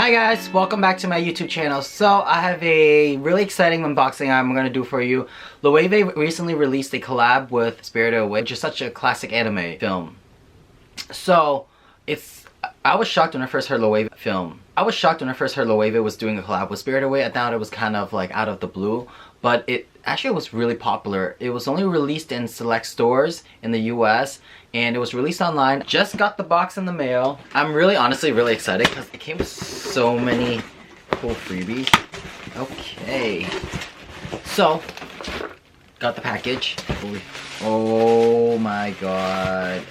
Hi guys, welcome back to my YouTube channel. So I have a really exciting unboxing I'm going to do for you. Loewe recently released a collab with Spirited Away, which is such a classic anime film. So I was shocked when I first heard Loewe was doing a collab with Spirited Away. I thought it was kind of like out of the blue, but it actually was really popular. It was only released in select stores in the US and it was released online. Just got the box in the mail. I'm honestly really excited because it came with so many cool freebies. Okay, so got the package. Oh my god,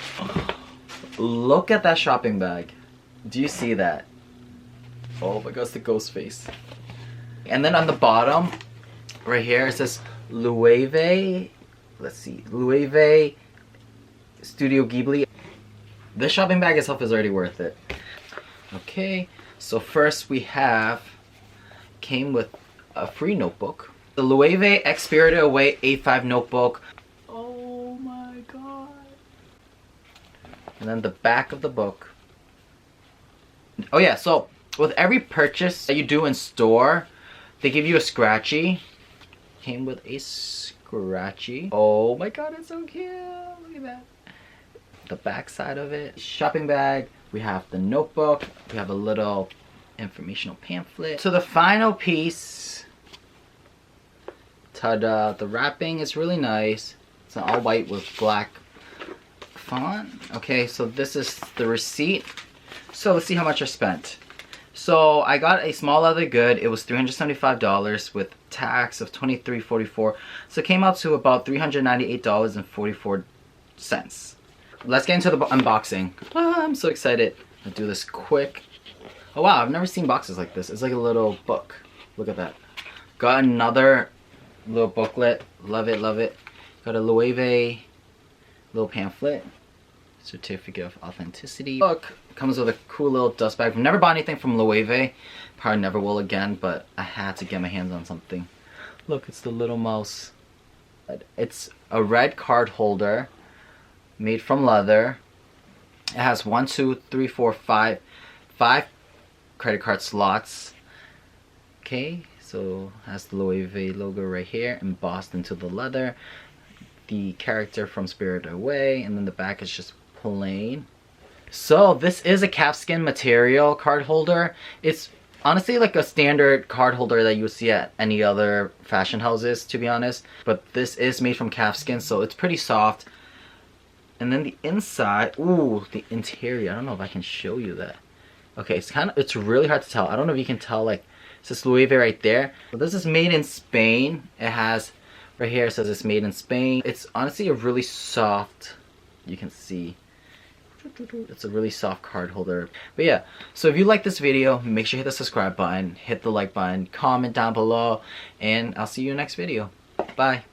look at that shopping bag. Do you see that? Oh my god, it's the ghost face. And then on the bottom right here it says Loewe. Let's see, Loewe Studio Ghibli. This shopping bag itself is already worth it. Okay, so first we came with a free notebook. The Loewe X Spirited Away A5 notebook. Oh my god. And then the back of the book. Oh yeah, so with every purchase that you do in store, they give you a scratchy. Came with a scratchy. Oh my god, it's so cute. Look at that. The back side of it. Shopping bag. We have the notebook. We have a little informational pamphlet. So the final piece. Ta-da. The wrapping is really nice. It's an all white with black font. Okay, so this is the receipt. So let's see how much I spent. So I got a small leather good. It was $375 with tax of $23.44. So it came out to about $398.44. Let's get into the unboxing. I'm so excited. I'll do this quick. Oh wow, I've never seen boxes like this. It's like a little book. Look at that. Got another little booklet. Love it, love it. Got a Loewe little pamphlet. Certificate of authenticity. Book comes with a cool little dust bag. I've never bought anything from Loewe. Probably never will again, but I had to get my hands on something. Look, it's the little mouse. It's a red card holder made from leather. It has 5 credit card slots. Okay, so it has the Loewe logo right here embossed into the leather. The character from Spirited Away, and then the back is just plain. So this is a calfskin material card holder. It's honestly like a standard card holder that you would see at any other fashion houses, to be honest, but this is made from calfskin, so it's pretty soft. And then the inside, ooh, the interior, I don't know if I can show you that. Okay, it's really hard to tell. I don't know if you can tell, like, it says Loewe right there. But this is made in Spain. It has right here, it says it's made in Spain. It's honestly a really soft, you can see, it's a really soft card holder. But yeah, so if you like this video, make sure you hit the subscribe button, hit the like button, comment down below, and I'll see you in the next video. Bye.